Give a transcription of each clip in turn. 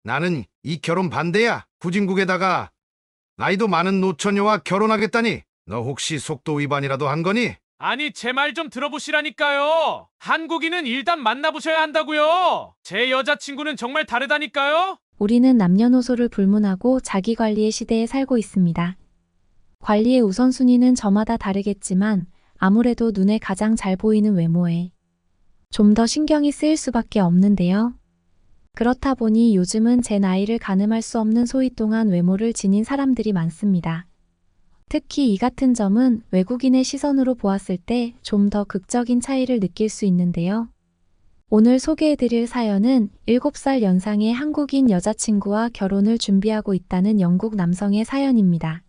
나는 이 결혼 반대야. 후진국에다가 나이도 많은 노처녀와 결혼하겠다니. 너 혹시 속도 위반이라도 한 거니? 아니, 제 말 좀 들어보시라니까요. 한국인은 일단 만나보셔야 한다고요. 제 여자친구는 정말 다르다니까요. 우리는 남녀노소를 불문하고 자기관리의 시대에 살고 있습니다. 관리의 우선순위는 저마다 다르겠지만 아무래도 눈에 가장 잘 보이는 외모에 좀 더 신경이 쓰일 수밖에 없는데요. 그렇다 보니 요즘은 제 나이를 가늠할 수 없는 소위 동안 외모를 지닌 사람들이 많습니다. 특히 이 같은 점은 외국인의 시선으로 보았을 때 좀 더 극적인 차이를 느낄 수 있는데요. 오늘 소개해드릴 사연은 7살 연상의 한국인 여자친구와 결혼을 준비하고 있다는 영국 남성의 사연입니다.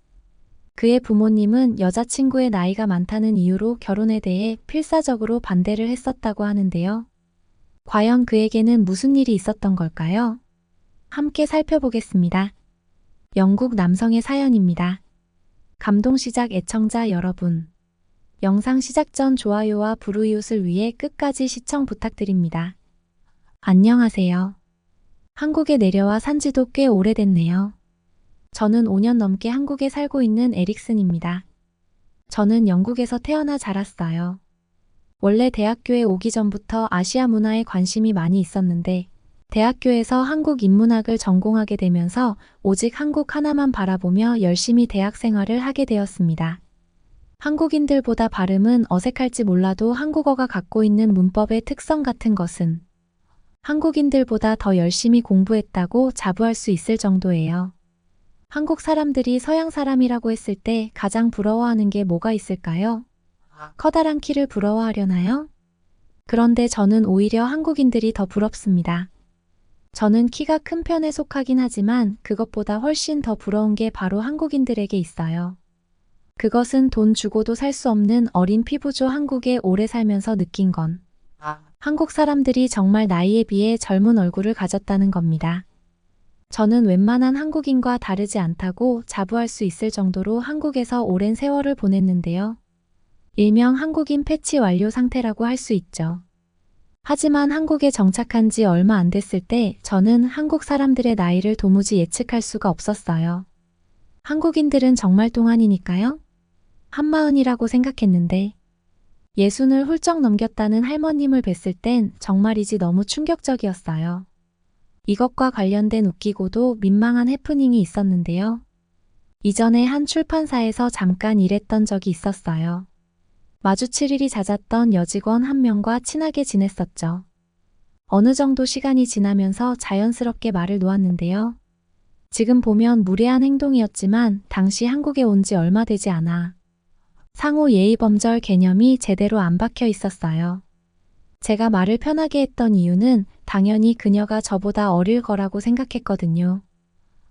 그의 부모님은 여자친구의 나이가 많다는 이유로 결혼에 대해 필사적으로 반대를 했었다고 하는데요. 과연 그에게는 무슨 일이 있었던 걸까요? 함께 살펴보겠습니다. 영국 남성의 사연입니다. 감동 시작 애청자 여러분. 영상 시작 전 좋아요와 불우이웃을 위해 끝까지 시청 부탁드립니다. 안녕하세요. 한국에 내려와 산 지도 꽤 오래됐네요. 저는 5년 넘게 한국에 살고 있는 에릭슨입니다. 저는 영국에서 태어나 자랐어요. 원래 대학교에 오기 전부터 아시아 문화에 관심이 많이 있었는데 대학교에서 한국 인문학을 전공하게 되면서 오직 한국 하나만 바라보며 열심히 대학 생활을 하게 되었습니다. 한국인들보다 발음은 어색할지 몰라도 한국어가 갖고 있는 문법의 특성 같은 것은 한국인들보다 더 열심히 공부했다고 자부할 수 있을 정도예요. 한국 사람들이 서양 사람이라고 했을 때 가장 부러워하는 게 뭐가 있을까요? 커다란 키를 부러워하려나요? 그런데 저는 오히려 한국인들이 더 부럽습니다. 저는 키가 큰 편에 속하긴 하지만 그것보다 훨씬 더 부러운 게 바로 한국인들에게 있어요. 그것은 돈 주고도 살 수 없는 어린 피부죠. 한국에 오래 살면서 느낀 건 한국 사람들이 정말 나이에 비해 젊은 얼굴을 가졌다는 겁니다. 저는 웬만한 한국인과 다르지 않다고 자부할 수 있을 정도로 한국에서 오랜 세월을 보냈는데요. 일명 한국인 패치 완료 상태라고 할 수 있죠. 하지만 한국에 정착한 지 얼마 안 됐을 때 저는 한국 사람들의 나이를 도무지 예측할 수가 없었어요. 한국인들은 정말 동안이니까요. 한마흔이라고 생각했는데 60을 훌쩍 넘겼다는 할머님을 뵀을 땐 정말이지 너무 충격적이었어요. 이것과 관련된 웃기고도 민망한 해프닝이 있었는데요. 이전에 한 출판사에서 잠깐 일했던 적이 있었어요. 마주칠 일이 잦았던 여직원 한 명과 친하게 지냈었죠. 어느 정도 시간이 지나면서 자연스럽게 말을 놓았는데요. 지금 보면 무례한 행동이었지만 당시 한국에 온 지 얼마 되지 않아 상호 예의범절 개념이 제대로 안 박혀 있었어요. 제가 말을 편하게 했던 이유는 당연히 그녀가 저보다 어릴 거라고 생각했거든요.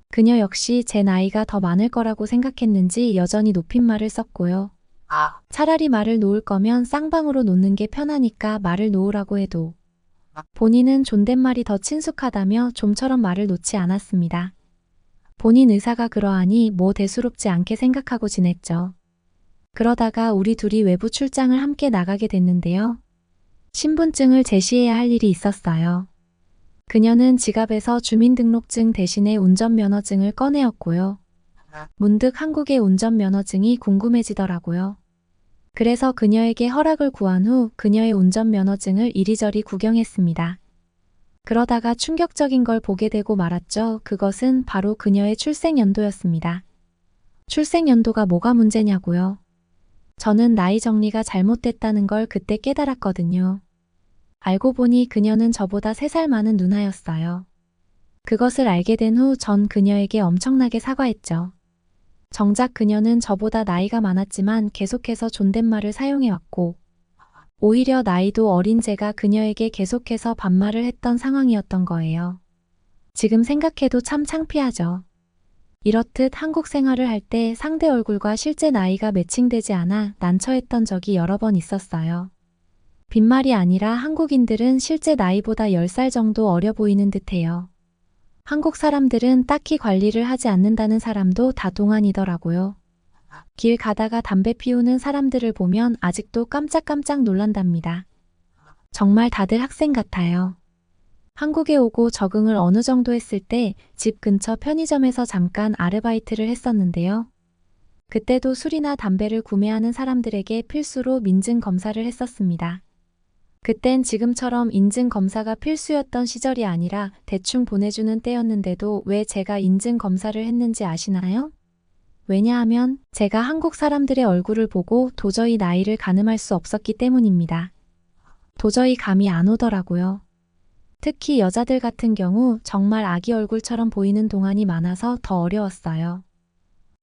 그녀 역시 제 나이가 더 많을 거라고 생각했는지 여전히 높임말을 썼고요. 차라리 말을 놓을 거면 쌍방으로 놓는 게 편하니까 말을 놓으라고 해도 본인은 존댓말이 더 친숙하다며 좀처럼 말을 놓지 않았습니다. 본인 의사가 그러하니 뭐 대수롭지 않게 생각하고 지냈죠. 그러다가 우리 둘이 외부 출장을 함께 나가게 됐는데요. 신분증을 제시해야 할 일이 있었어요. 그녀는 지갑에서 주민등록증 대신에 운전면허증을 꺼내었고요. 문득 한국의 운전면허증이 궁금해지더라고요. 그래서 그녀에게 허락을 구한 후 그녀의 운전면허증을 이리저리 구경했습니다. 그러다가 충격적인 걸 보게 되고 말았죠. 그것은 바로 그녀의 출생연도였습니다. 출생연도가 뭐가 문제냐고요. 저는 나이 정리가 잘못됐다는 걸 그때 깨달았거든요. 알고 보니 그녀는 저보다 3살 많은 누나였어요. 그것을 알게 된 후 전 그녀에게 엄청나게 사과했죠. 정작 그녀는 저보다 나이가 많았지만 계속해서 존댓말을 사용해왔고 오히려 나이도 어린 제가 그녀에게 계속해서 반말을 했던 상황이었던 거예요. 지금 생각해도 참 창피하죠. 이렇듯 한국 생활을 할 때 상대 얼굴과 실제 나이가 매칭되지 않아 난처했던 적이 여러 번 있었어요. 빈말이 아니라 한국인들은 실제 나이보다 10살 정도 어려 보이는 듯해요. 한국 사람들은 딱히 관리를 하지 않는다는 사람도 다 동안이더라고요. 길 가다가 담배 피우는 사람들을 보면 아직도 깜짝깜짝 놀란답니다. 정말 다들 학생 같아요. 한국에 오고 적응을 어느 정도 했을 때 집 근처 편의점에서 잠깐 아르바이트를 했었는데요. 그때도 술이나 담배를 구매하는 사람들에게 필수로 민증 검사를 했었습니다. 그땐 지금처럼 인증 검사가 필수였던 시절이 아니라 대충 보내주는 때였는데도 왜 제가 인증 검사를 했는지 아시나요? 왜냐하면 제가 한국 사람들의 얼굴을 보고 도저히 나이를 가늠할 수 없었기 때문입니다. 도저히 감이 안 오더라고요. 특히 여자들 같은 경우 정말 아기 얼굴처럼 보이는 동안이 많아서 더 어려웠어요.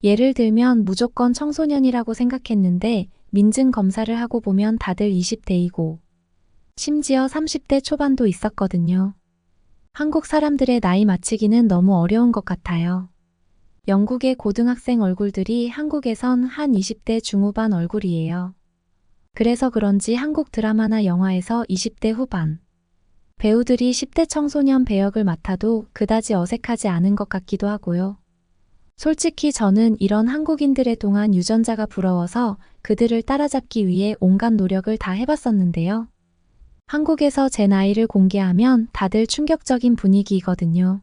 예를 들면 무조건 청소년이라고 생각했는데 민증 검사를 하고 보면 다들 20대이고 심지어 30대 초반도 있었거든요. 한국 사람들의 나이 맞히기는 너무 어려운 것 같아요. 영국의 고등학생 얼굴들이 한국에선 한 20대 중후반 얼굴이에요. 그래서 그런지 한국 드라마나 영화에서 20대 후반 배우들이 10대 청소년 배역을 맡아도 그다지 어색하지 않은 것 같기도 하고요. 솔직히 저는 이런 한국인들의 동안 유전자가 부러워서 그들을 따라잡기 위해 온갖 노력을 다 해봤었는데요. 한국에서 제 나이를 공개하면 다들 충격적인 분위기이거든요.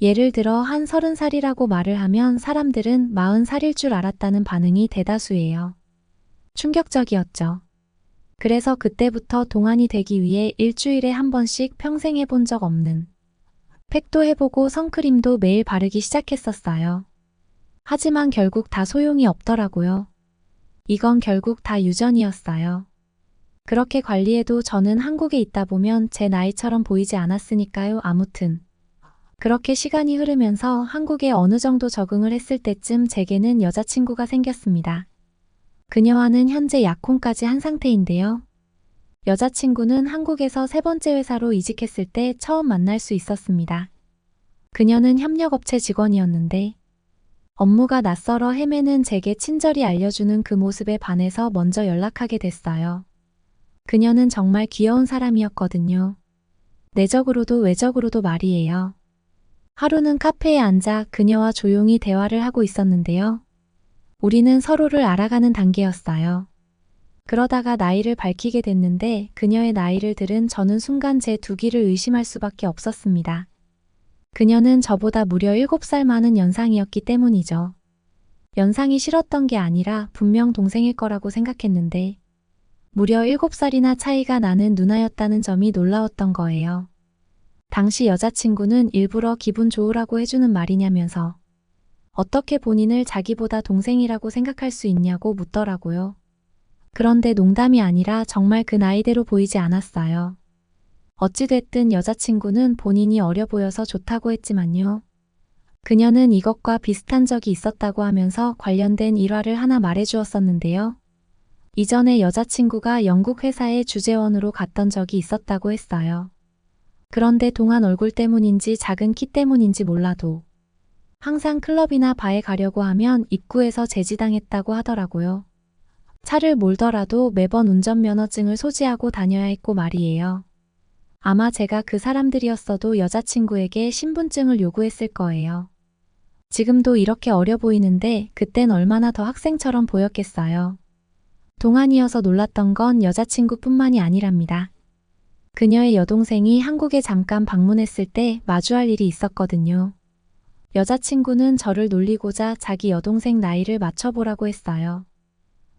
예를 들어 한 30살이라고 말을 하면 사람들은 40살일 줄 알았다는 반응이 대다수예요. 충격적이었죠. 그래서 그때부터 동안이 되기 위해 일주일에 한 번씩 평생 해본 적 없는 팩도 해보고 선크림도 매일 바르기 시작했었어요. 하지만 결국 다 소용이 없더라고요. 이건 결국 다 유전이었어요. 그렇게 관리해도 저는 한국에 있다 보면 제 나이처럼 보이지 않았으니까요. 아무튼 그렇게 시간이 흐르면서 한국에 어느 정도 적응을 했을 때쯤 제게는 여자친구가 생겼습니다. 그녀와는 현재 약혼까지 한 상태인데요. 여자친구는 한국에서 세 번째 회사로 이직했을 때 처음 만날 수 있었습니다. 그녀는 협력업체 직원이었는데 업무가 낯설어 헤매는 제게 친절히 알려주는 그 모습에 반해서 먼저 연락하게 됐어요. 그녀는 정말 귀여운 사람이었거든요. 내적으로도 외적으로도 말이에요. 하루는 카페에 앉아 그녀와 조용히 대화를 하고 있었는데요. 우리는 서로를 알아가는 단계였어요. 그러다가 나이를 밝히게 됐는데 그녀의 나이를 들은 저는 순간 제 두기를 의심할 수밖에 없었습니다. 그녀는 저보다 무려 7살 많은 연상이었기 때문이죠. 연상이 싫었던 게 아니라 분명 동생일 거라고 생각했는데 무려 7살이나 차이가 나는 누나였다는 점이 놀라웠던 거예요. 당시 여자친구는 일부러 기분 좋으라고 해주는 말이냐면서 어떻게 본인을 자기보다 동생이라고 생각할 수 있냐고 묻더라고요. 그런데 농담이 아니라 정말 그 나이대로 보이지 않았어요. 어찌됐든 여자친구는 본인이 어려 보여서 좋다고 했지만요. 그녀는 이것과 비슷한 적이 있었다고 하면서 관련된 일화를 하나 말해주었었는데요. 이전에 여자친구가 영국 회사의 주재원으로 갔던 적이 있었다고 했어요. 그런데 동안 얼굴 때문인지 작은 키 때문인지 몰라도 항상 클럽이나 바에 가려고 하면 입구에서 제지당했다고 하더라고요. 차를 몰더라도 매번 운전면허증을 소지하고 다녀야 했고 말이에요. 아마 제가 그 사람들이었어도 여자친구에게 신분증을 요구했을 거예요. 지금도 이렇게 어려 보이는데 그땐 얼마나 더 학생처럼 보였겠어요. 동안이어서 놀랐던 건 여자친구뿐만이 아니랍니다. 그녀의 여동생이 한국에 잠깐 방문했을 때 마주할 일이 있었거든요. 여자친구는 저를 놀리고자 자기 여동생 나이를 맞춰보라고 했어요.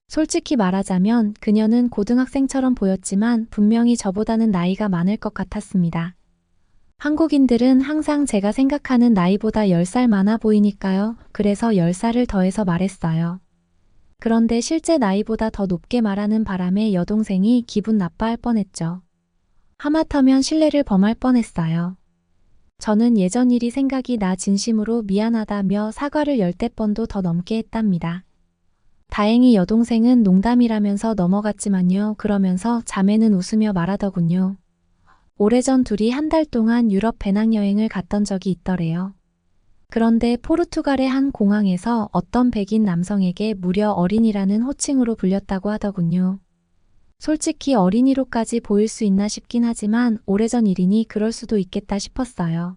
솔직히 말하자면 그녀는 고등학생처럼 보였지만 분명히 저보다는 나이가 많을 것 같았습니다. 한국인들은 항상 제가 생각하는 나이보다 10살 많아 보이니까요. 그래서 10살을 더해서 말했어요. 그런데 실제 나이보다 더 높게 말하는 바람에 여동생이 기분 나빠할 뻔했죠. 하마터면 신뢰를 범할 뻔했어요. 저는 예전 일이 생각이 나 진심으로 미안하다며 사과를 10대 번도 더 넘게 했답니다. 다행히 여동생은 농담이라면서 넘어갔지만요. 그러면서 자매는 웃으며 말하더군요. 오래전 둘이 한 달 동안 유럽 배낭여행을 갔던 적이 있더래요. 그런데 포르투갈의 한 공항에서 어떤 백인 남성에게 무려 어린이라는 호칭으로 불렸다고 하더군요. 솔직히 어린이로까지 보일 수 있나 싶긴 하지만 오래전 일이니 그럴 수도 있겠다 싶었어요.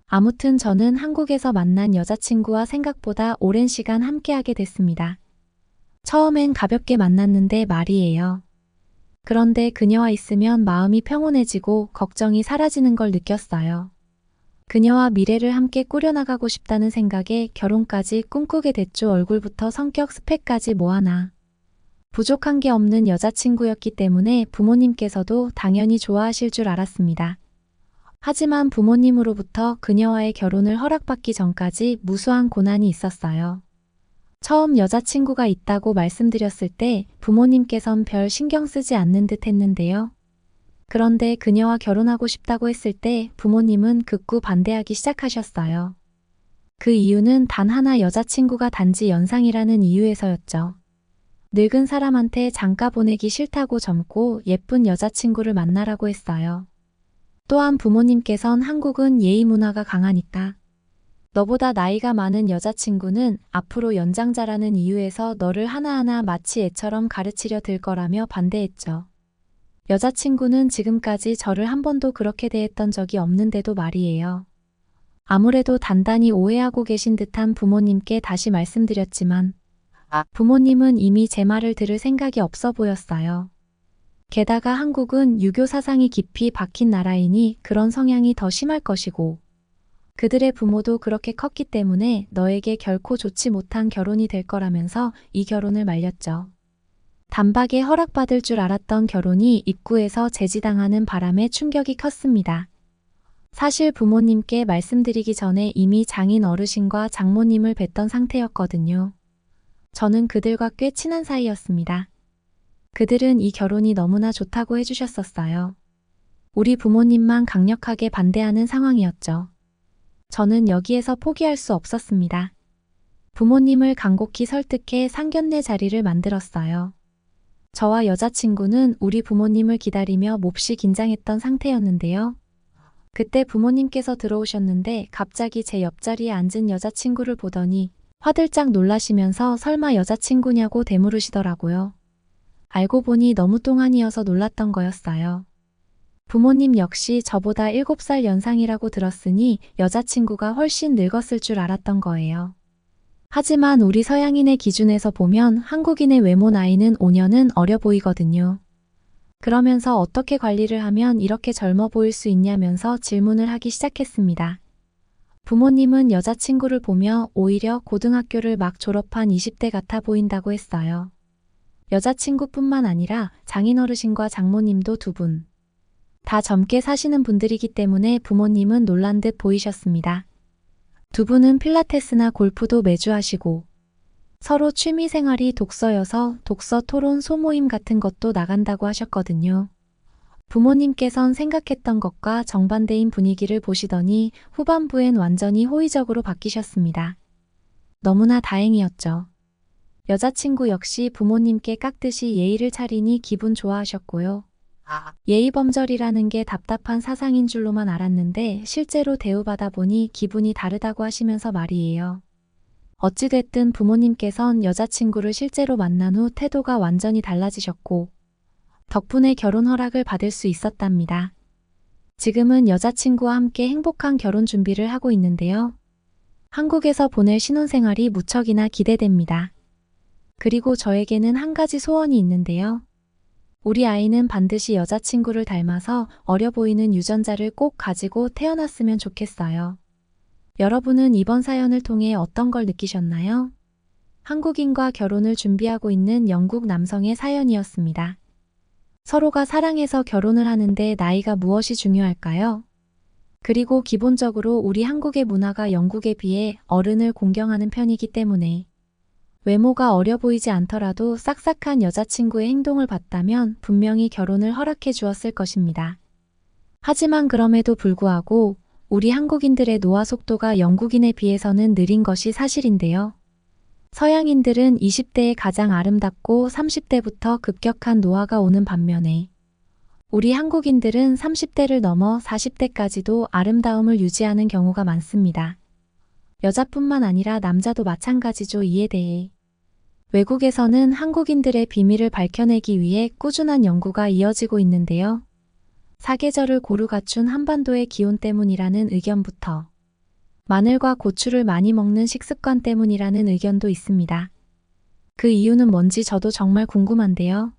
아무튼 저는 한국에서 만난 여자친구와 생각보다 오랜 시간 함께하게 됐습니다. 처음엔 가볍게 만났는데 말이에요. 그런데 그녀와 있으면 마음이 평온해지고 걱정이 사라지는 걸 느꼈어요. 그녀와 미래를 함께 꾸려나가고 싶다는 생각에 결혼까지 꿈꾸게 됐죠. 얼굴부터 성격 스펙까지 뭐하나 부족한 게 없는 여자친구였기 때문에 부모님께서도 당연히 좋아하실 줄 알았습니다. 하지만 부모님으로부터 그녀와의 결혼을 허락받기 전까지 무수한 고난이 있었어요. 처음 여자친구가 있다고 말씀드렸을 때 부모님께선 별 신경 쓰지 않는 듯 했는데요. 그런데 그녀와 결혼하고 싶다고 했을 때 부모님은 극구 반대하기 시작하셨어요. 그 이유는 단 하나, 여자친구가 단지 연상이라는 이유에서였죠. 늙은 사람한테 장가 보내기 싫다고 젊고 예쁜 여자친구를 만나라고 했어요. 또한 부모님께선 한국은 예의 문화가 강하니까 너보다 나이가 많은 여자친구는 앞으로 연장자라는 이유에서 너를 하나하나 마치 애처럼 가르치려 들 거라며 반대했죠. 여자친구는 지금까지 저를 한 번도 그렇게 대했던 적이 없는데도 말이에요. 아무래도 단단히 오해하고 계신 듯한 부모님께 다시 말씀드렸지만 부모님은 이미 제 말을 들을 생각이 없어 보였어요. 게다가 한국은 유교 사상이 깊이 박힌 나라이니 그런 성향이 더 심할 것이고 그들의 부모도 그렇게 컸기 때문에 너에게 결코 좋지 못한 결혼이 될 거라면서 이 결혼을 말렸죠. 단박에 허락받을 줄 알았던 결혼이 입구에서 제지당하는 바람에 충격이 컸습니다. 사실 부모님께 말씀드리기 전에 이미 장인 어르신과 장모님을 뵀던 상태였거든요. 저는 그들과 꽤 친한 사이였습니다. 그들은 이 결혼이 너무나 좋다고 해주셨었어요. 우리 부모님만 강력하게 반대하는 상황이었죠. 저는 여기에서 포기할 수 없었습니다. 부모님을 간곡히 설득해 상견례 자리를 만들었어요. 저와 여자친구는 우리 부모님을 기다리며 몹시 긴장했던 상태였는데요. 그때 부모님께서 들어오셨는데 갑자기 제 옆자리에 앉은 여자친구를 보더니 화들짝 놀라시면서 설마 여자친구냐고 되물으시더라고요. 알고 보니 너무 똥안이어서 놀랐던 거였어요. 부모님 역시 저보다 7살 연상이라고 들었으니 여자친구가 훨씬 늙었을 줄 알았던 거예요. 하지만 우리 서양인의 기준에서 보면 한국인의 외모 나이는 5년은 어려 보이거든요. 그러면서 어떻게 관리를 하면 이렇게 젊어 보일 수 있냐면서 질문을 하기 시작했습니다. 부모님은 여자친구를 보며 오히려 고등학교를 막 졸업한 20대 같아 보인다고 했어요. 여자친구뿐만 아니라 장인어르신과 장모님도 두 분. 다 젊게 사시는 분들이기 때문에 부모님은 놀란 듯 보이셨습니다. 두 분은 필라테스나 골프도 매주 하시고 서로 취미 생활이 독서여서 독서 토론 소모임 같은 것도 나간다고 하셨거든요. 부모님께선 생각했던 것과 정반대인 분위기를 보시더니 후반부엔 완전히 호의적으로 바뀌셨습니다. 너무나 다행이었죠. 여자친구 역시 부모님께 깍듯이 예의를 차리니 기분 좋아하셨고요. 예의범절이라는 게 답답한 사상인 줄로만 알았는데 실제로 대우받아 보니 기분이 다르다고 하시면서 말이에요. 어찌됐든 부모님께선 여자친구를 실제로 만난 후 태도가 완전히 달라지셨고 덕분에 결혼 허락을 받을 수 있었답니다. 지금은 여자친구와 함께 행복한 결혼 준비를 하고 있는데요. 한국에서 보낼 신혼생활이 무척이나 기대됩니다. 그리고 저에게는 한 가지 소원이 있는데요. 우리 아이는 반드시 여자친구를 닮아서 어려 보이는 유전자를 꼭 가지고 태어났으면 좋겠어요. 여러분은 이번 사연을 통해 어떤 걸 느끼셨나요? 한국인과 결혼을 준비하고 있는 영국 남성의 사연이었습니다. 서로가 사랑해서 결혼을 하는데 나이가 무엇이 중요할까요? 그리고 기본적으로 우리 한국의 문화가 영국에 비해 어른을 공경하는 편이기 때문에 외모가 어려 보이지 않더라도 싹싹한 여자친구의 행동을 봤다면 분명히 결혼을 허락해 주었을 것입니다. 하지만 그럼에도 불구하고 우리 한국인들의 노화 속도가 영국인에 비해서는 느린 것이 사실인데요. 서양인들은 20대에 가장 아름답고 30대부터 급격한 노화가 오는 반면에 우리 한국인들은 30대를 넘어 40대까지도 아름다움을 유지하는 경우가 많습니다. 여자뿐만 아니라 남자도 마찬가지죠. 이에 대해 외국에서는 한국인들의 비밀을 밝혀내기 위해 꾸준한 연구가 이어지고 있는데요. 사계절을 고루 갖춘 한반도의 기온 때문이라는 의견부터 마늘과 고추를 많이 먹는 식습관 때문이라는 의견도 있습니다. 그 이유는 뭔지 저도 정말 궁금한데요.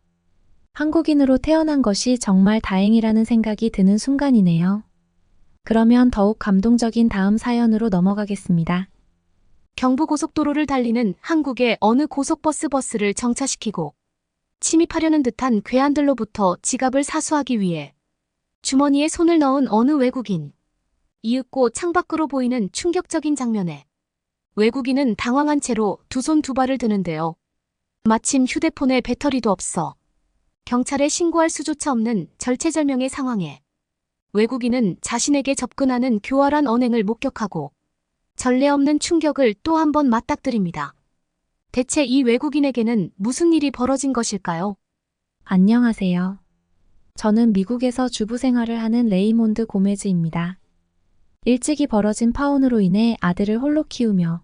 한국인으로 태어난 것이 정말 다행이라는 생각이 드는 순간이네요. 그러면 더욱 감동적인 다음 사연으로 넘어가겠습니다. 경부고속도로를 달리는 한국의 어느 고속버스를 정차시키고 침입하려는 듯한 괴한들로부터 지갑을 사수하기 위해 주머니에 손을 넣은 어느 외국인. 이윽고 창밖으로 보이는 충격적인 장면에 외국인은 당황한 채로 두 손 두 발을 드는데요. 마침 휴대폰에 배터리도 없어 경찰에 신고할 수조차 없는 절체절명의 상황에 외국인은 자신에게 접근하는 교활한 언행을 목격하고 전례 없는 충격을 또 한 번 맞닥뜨립니다. 대체 이 외국인에게는 무슨 일이 벌어진 것일까요? 안녕하세요. 저는 미국에서 주부 생활을 하는 레이몬드 고메즈입니다. 일찍이 벌어진 파혼으로 인해 아들을 홀로 키우며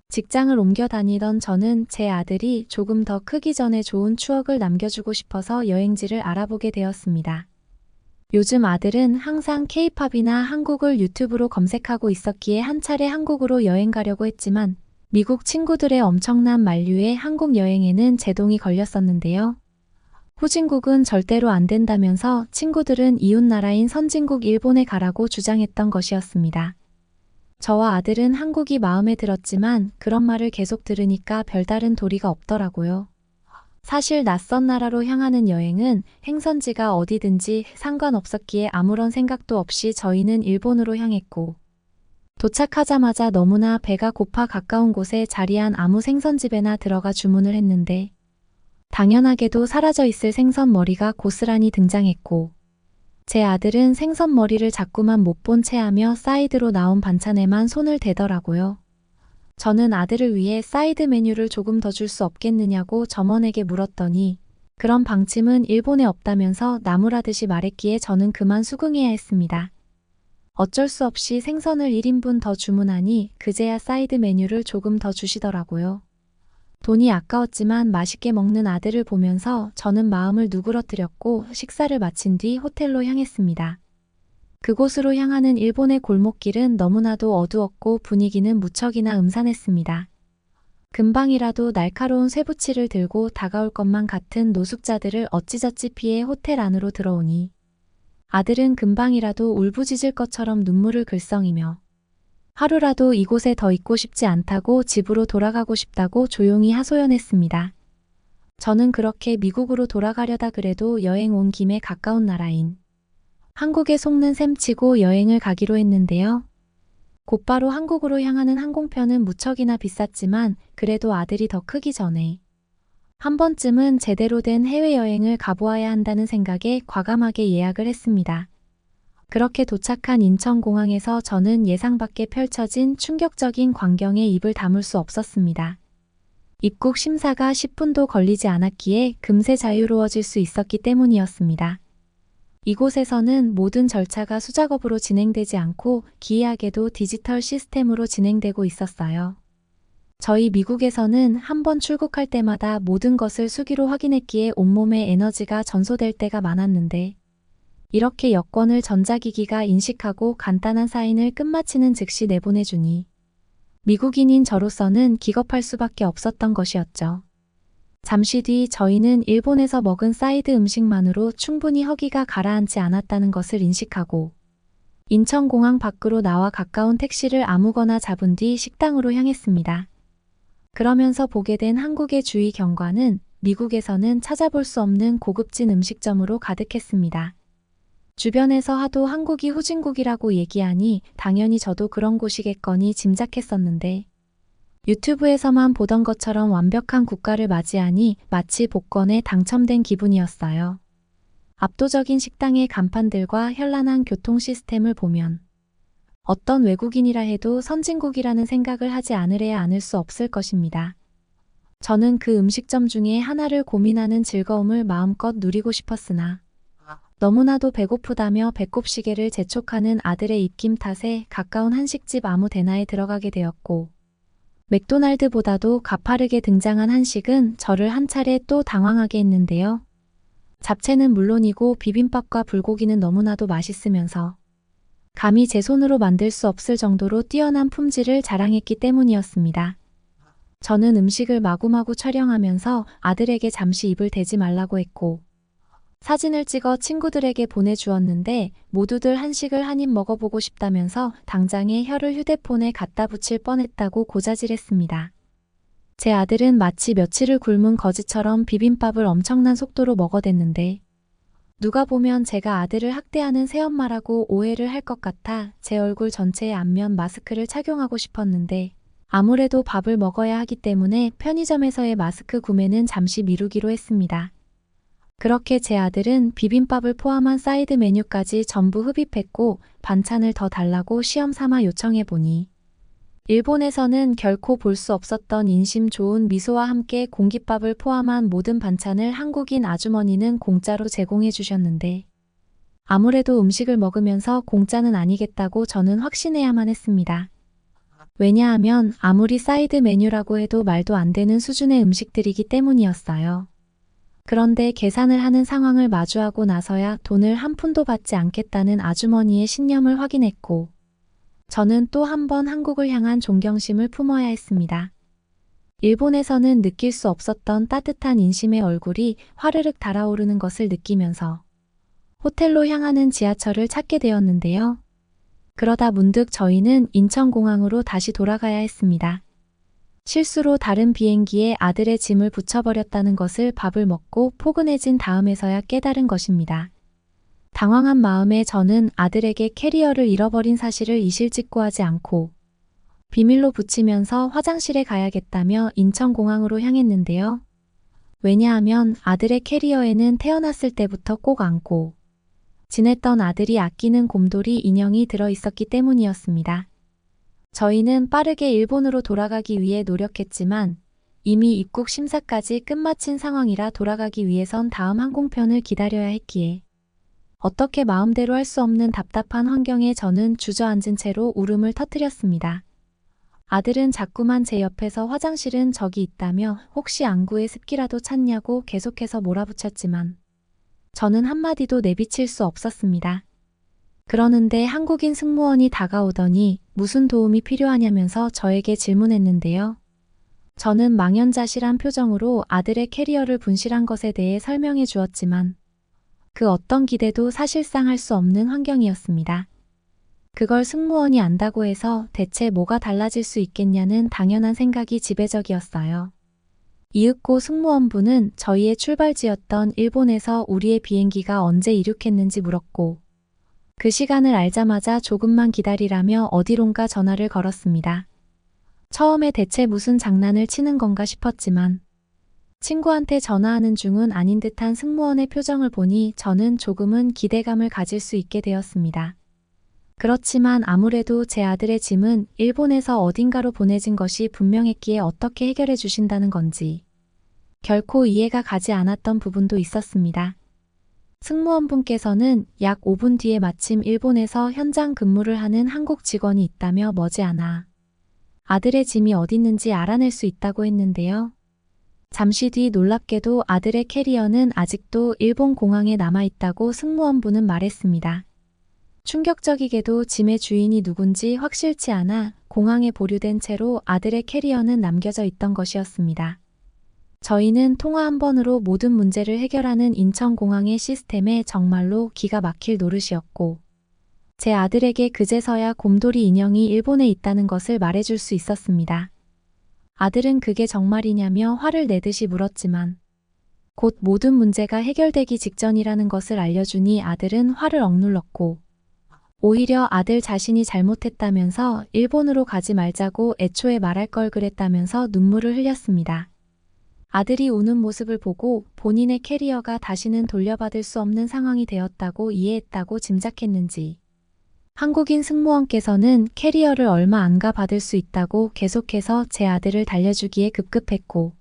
직장을 옮겨 다니던 저는 제 아들이 조금 더 크기 전에 좋은 추억을 남겨주고 싶어서 여행지를 알아보게 되었습니다. 요즘 아들은 항상 K-팝이나 한국을 유튜브로 검색하고 있었기에 한 차례 한국으로 여행 가려고 했지만 미국 친구들의 엄청난 만류에 한국 여행에는 제동이 걸렸었는데요. 후진국은 절대로 안 된다면서 친구들은 이웃나라인 선진국 일본에 가라고 주장했던 것이었습니다. 저와 아들은 한국이 마음에 들었지만 그런 말을 계속 들으니까 별다른 도리가 없더라고요. 사실 낯선 나라로 향하는 여행은 행선지가 어디든지 상관없었기에 아무런 생각도 없이 저희는 일본으로 향했고 도착하자마자 너무나 배가 고파 가까운 곳에 자리한 아무 생선집에나 들어가 주문을 했는데 당연하게도 사라져 있을 생선 머리가 고스란히 등장했고 제 아들은 생선 머리를 자꾸만 못 본 채 하며 사이드로 나온 반찬에만 손을 대더라고요. 저는 아들을 위해 사이드 메뉴를 조금 더 줄 수 없겠느냐고 점원에게 물었더니 그런 방침은 일본에 없다면서 나무라듯이 말했기에 저는 그만 수긍해야 했습니다. 어쩔 수 없이 생선을 1인분 더 주문하니 그제야 사이드 메뉴를 조금 더 주시더라고요. 돈이 아까웠지만 맛있게 먹는 아들을 보면서 저는 마음을 누그러뜨렸고 식사를 마친 뒤 호텔로 향했습니다. 그곳으로 향하는 일본의 골목길은 너무나도 어두웠고 분위기는 무척이나 음산했습니다. 금방이라도 날카로운 쇠붙이를 들고 다가올 것만 같은 노숙자들을 어찌저찌 피해 호텔 안으로 들어오니 아들은 금방이라도 울부짖을 것처럼 눈물을 글썽이며 하루라도 이곳에 더 있고 싶지 않다고 집으로 돌아가고 싶다고 조용히 하소연했습니다. 저는 그렇게 미국으로 돌아가려다 그래도 여행 온 김에 가까운 나라인 한국에 속는 셈치고 여행을 가기로 했는데요. 곧바로 한국으로 향하는 항공편은 무척이나 비쌌지만 그래도 아들이 더 크기 전에 한 번쯤은 제대로 된 해외여행을 가보아야 한다는 생각에 과감하게 예약을 했습니다. 그렇게 도착한 인천공항에서 저는 예상 밖에 펼쳐진 충격적인 광경에 입을 다물 수 없었습니다. 입국 심사가 10분도 걸리지 않았기에 금세 자유로워질 수 있었기 때문이었습니다. 이곳에서는 모든 절차가 수작업으로 진행되지 않고 기이하게도 디지털 시스템으로 진행되고 있었어요. 저희 미국에서는 한 번 출국할 때마다 모든 것을 수기로 확인했기에 온몸에 에너지가 전소될 때가 많았는데 이렇게 여권을 전자기기가 인식하고 간단한 사인을 끝마치는 즉시 내보내주니 미국인인 저로서는 기겁할 수밖에 없었던 것이었죠. 잠시 뒤 저희는 일본에서 먹은 사이드 음식만으로 충분히 허기가 가라앉지 않았다는 것을 인식하고 인천공항 밖으로 나와 가까운 택시를 아무거나 잡은 뒤 식당으로 향했습니다. 그러면서 보게 된 한국의 주위 경관은 미국에서는 찾아볼 수 없는 고급진 음식점으로 가득했습니다. 주변에서 하도 한국이 후진국이라고 얘기하니 당연히 저도 그런 곳이겠거니 짐작했었는데 유튜브에서만 보던 것처럼 완벽한 국가를 맞이하니 마치 복권에 당첨된 기분이었어요. 압도적인 식당의 간판들과 현란한 교통 시스템을 보면 어떤 외국인이라 해도 선진국이라는 생각을 하지 않으려야 않을 수 없을 것입니다. 저는 그 음식점 중에 하나를 고민하는 즐거움을 마음껏 누리고 싶었으나 너무나도 배고프다며 배꼽시계를 재촉하는 아들의 입김 탓에 가까운 한식집 아무 데나에 들어가게 되었고 맥도날드보다도 가파르게 등장한 한식은 저를 한 차례 또 당황하게 했는데요. 잡채는 물론이고 비빔밥과 불고기는 너무나도 맛있으면서 감히 제 손으로 만들 수 없을 정도로 뛰어난 품질을 자랑했기 때문이었습니다. 저는 음식을 마구마구 촬영하면서 아들에게 잠시 입을 대지 말라고 했고 사진을 찍어 친구들에게 보내주었는데 모두들 한식을 한 입 먹어보고 싶다면서 당장에 혀를 휴대폰에 갖다 붙일 뻔했다고 고자질했습니다. 제 아들은 마치 며칠을 굶은 거지처럼 비빔밥을 엄청난 속도로 먹어댔는데 누가 보면 제가 아들을 학대하는 새엄마라고 오해를 할 것 같아 제 얼굴 전체에 안면 마스크를 착용하고 싶었는데 아무래도 밥을 먹어야 하기 때문에 편의점에서의 마스크 구매는 잠시 미루기로 했습니다. 그렇게 제 아들은 비빔밥을 포함한 사이드 메뉴까지 전부 흡입했고 반찬을 더 달라고 시험 삼아 요청해보니 일본에서는 결코 볼 수 없었던 인심 좋은 미소와 함께 공깃밥을 포함한 모든 반찬을 한국인 아주머니는 공짜로 제공해 주셨는데 아무래도 음식을 먹으면서 공짜는 아니겠다고 저는 확신해야만 했습니다. 왜냐하면 아무리 사이드 메뉴라고 해도 말도 안 되는 수준의 음식들이기 때문이었어요. 그런데 계산을 하는 상황을 마주하고 나서야 돈을 한 푼도 받지 않겠다는 아주머니의 신념을 확인했고 저는 또 한 번 한국을 향한 존경심을 품어야 했습니다. 일본에서는 느낄 수 없었던 따뜻한 인심의 얼굴이 화르륵 달아오르는 것을 느끼면서 호텔로 향하는 지하철을 찾게 되었는데요. 그러다 문득 저희는 인천공항으로 다시 돌아가야 했습니다. 실수로 다른 비행기에 아들의 짐을 붙여버렸다는 것을 밥을 먹고 포근해진 다음에서야 깨달은 것입니다. 당황한 마음에 저는 아들에게 캐리어를 잃어버린 사실을 이실직고하지 않고 비밀로 붙이면서 화장실에 가야겠다며 인천공항으로 향했는데요. 왜냐하면 아들의 캐리어에는 태어났을 때부터 꼭 안고 지냈던 아들이 아끼는 곰돌이 인형이 들어 있었기 때문이었습니다. 저희는 빠르게 일본으로 돌아가기 위해 노력했지만 이미 입국 심사까지 끝마친 상황이라 돌아가기 위해선 다음 항공편을 기다려야 했기에 어떻게 마음대로 할 수 없는 답답한 환경에 저는 주저앉은 채로 울음을 터뜨렸습니다. 아들은 자꾸만 제 옆에서 화장실은 저기 있다며 혹시 안구에 습기라도 찼냐고 계속해서 몰아붙였지만 저는 한마디도 내비칠 수 없었습니다. 그러는데 한국인 승무원이 다가오더니 무슨 도움이 필요하냐면서 저에게 질문했는데요. 저는 망연자실한 표정으로 아들의 캐리어를 분실한 것에 대해 설명해 주었지만 그 어떤 기대도 사실상 할 수 없는 환경이었습니다. 그걸 승무원이 안다고 해서 대체 뭐가 달라질 수 있겠냐는 당연한 생각이 지배적이었어요. 이윽고 승무원분은 저희의 출발지였던 일본에서 우리의 비행기가 언제 이륙했는지 물었고 그 시간을 알자마자 조금만 기다리라며 어디론가 전화를 걸었습니다. 처음에 대체 무슨 장난을 치는 건가 싶었지만 친구한테 전화하는 중은 아닌 듯한 승무원의 표정을 보니 저는 조금은 기대감을 가질 수 있게 되었습니다. 그렇지만 아무래도 제 아들의 짐은 일본에서 어딘가로 보내진 것이 분명했기에 어떻게 해결해 주신다는 건지 결코 이해가 가지 않았던 부분도 있었습니다. 승무원분께서는 약 5분 뒤에 마침 일본에서 현장 근무를 하는 한국 직원이 있다며 머지않아 아들의 짐이 어디 있는지 알아낼 수 있다고 했는데요. 잠시 뒤 놀랍게도 아들의 캐리어는 아직도 일본 공항에 남아있다고 승무원분은 말했습니다. 충격적이게도 짐의 주인이 누군지 확실치 않아 공항에 보류된 채로 아들의 캐리어는 남겨져 있던 것이었습니다. 저희는 통화 한 번으로 모든 문제를 해결하는 인천공항의 시스템에 정말로 기가 막힐 노릇이었고 제 아들에게 그제서야 곰돌이 인형이 일본에 있다는 것을 말해줄 수 있었습니다. 아들은 그게 정말이냐며 화를 내듯이 물었지만 곧 모든 문제가 해결되기 직전이라는 것을 알려주니 아들은 화를 억눌렀고 오히려 아들 자신이 잘못했다면서 일본으로 가지 말자고 애초에 말할 걸 그랬다면서 눈물을 흘렸습니다. 아들이 우는 모습을 보고 본인의 캐리어가 다시는 돌려받을 수 없는 상황이 되었다고 이해했다고 짐작했는지 한국인 승무원께서는 캐리어를 얼마 안 가 받을 수 있다고 계속해서 제 아들을 달래주기에 급급했고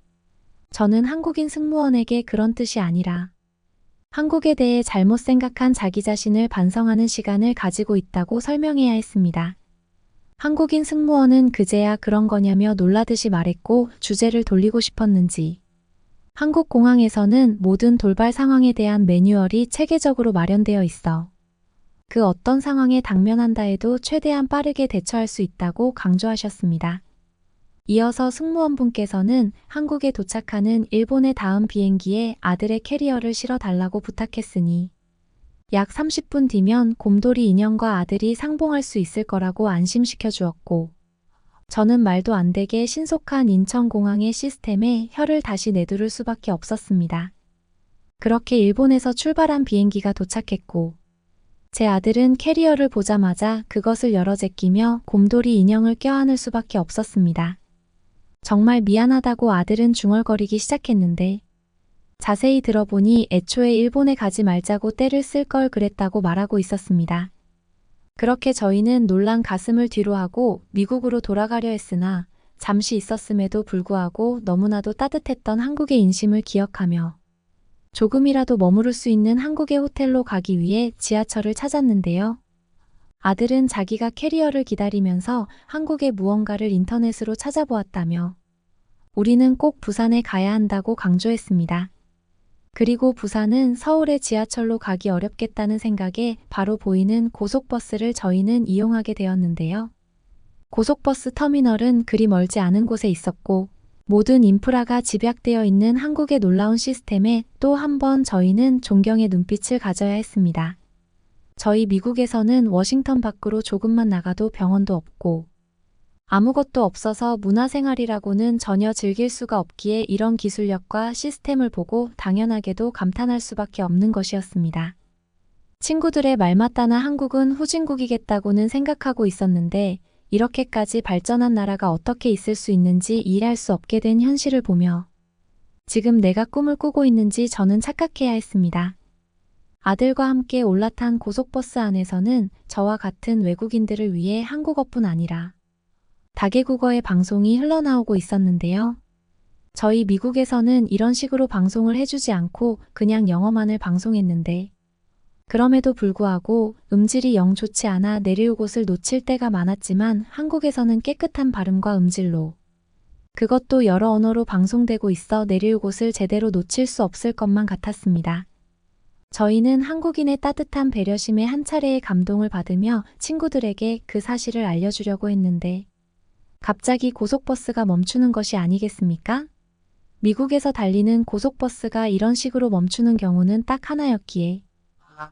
저는 한국인 승무원에게 그런 뜻이 아니라 한국에 대해 잘못 생각한 자기 자신을 반성하는 시간을 가지고 있다고 설명해야 했습니다. 한국인 승무원은 그제야 그런 거냐며 놀라듯이 말했고 주제를 돌리고 싶었는지 한국 공항에서는 모든 돌발 상황에 대한 매뉴얼이 체계적으로 마련되어 있어 그 어떤 상황에 당면한다 해도 최대한 빠르게 대처할 수 있다고 강조하셨습니다. 이어서 승무원분께서는 한국에 도착하는 일본의 다음 비행기에 아들의 캐리어를 실어 달라고 부탁했으니 약 30분 뒤면 곰돌이 인형과 아들이 상봉할 수 있을 거라고 안심시켜 주었고, 저는 말도 안 되게 신속한 인천공항의 시스템에 혀를 다시 내두를 수밖에 없었습니다. 그렇게 일본에서 출발한 비행기가 도착했고, 제 아들은 캐리어를 보자마자 그것을 열어 제끼며 곰돌이 인형을 껴안을 수밖에 없었습니다. 정말 미안하다고 아들은 중얼거리기 시작했는데, 자세히 들어보니 애초에 일본에 가지 말자고 떼를 쓸 걸 그랬다고 말하고 있었습니다. 그렇게 저희는 놀란 가슴을 뒤로 하고 미국으로 돌아가려 했으나 잠시 있었음에도 불구하고 너무나도 따뜻했던 한국의 인심을 기억하며 조금이라도 머무를 수 있는 한국의 호텔로 가기 위해 지하철을 찾았는데요. 아들은 자기가 캐리어를 기다리면서 한국의 무언가를 인터넷으로 찾아보았다며 우리는 꼭 부산에 가야 한다고 강조했습니다. 그리고 부산은 서울의 지하철로 가기 어렵겠다는 생각에 바로 보이는 고속버스를 저희는 이용하게 되었는데요. 고속버스 터미널은 그리 멀지 않은 곳에 있었고 모든 인프라가 집약되어 있는 한국의 놀라운 시스템에 또 한 번 저희는 존경의 눈빛을 가져야 했습니다. 저희 미국에서는 워싱턴 밖으로 조금만 나가도 병원도 없고 아무것도 없어서 문화생활이라고는 전혀 즐길 수가 없기에 이런 기술력과 시스템을 보고 당연하게도 감탄할 수밖에 없는 것이었습니다. 친구들의 말 맞다나 한국은 후진국이겠다고는 생각하고 있었는데 이렇게까지 발전한 나라가 어떻게 있을 수 있는지 이해할 수 없게 된 현실을 보며 지금 내가 꿈을 꾸고 있는지 저는 착각해야 했습니다. 아들과 함께 올라탄 고속버스 안에서는 저와 같은 외국인들을 위해 한국어뿐 아니라 다개국어의 방송이 흘러나오고 있었는데요. 저희 미국에서는 이런 식으로 방송을 해주지 않고 그냥 영어만을 방송했는데 그럼에도 불구하고 음질이 영 좋지 않아 내릴 곳을 놓칠 때가 많았지만 한국에서는 깨끗한 발음과 음질로 그것도 여러 언어로 방송되고 있어 내릴 곳을 제대로 놓칠 수 없을 것만 같았습니다. 저희는 한국인의 따뜻한 배려심에 한 차례의 감동을 받으며 친구들에게 그 사실을 알려주려고 했는데 갑자기 고속버스가 멈추는 것이 아니겠습니까? 미국에서 달리는 고속버스가 이런 식으로 멈추는 경우는 딱 하나였기에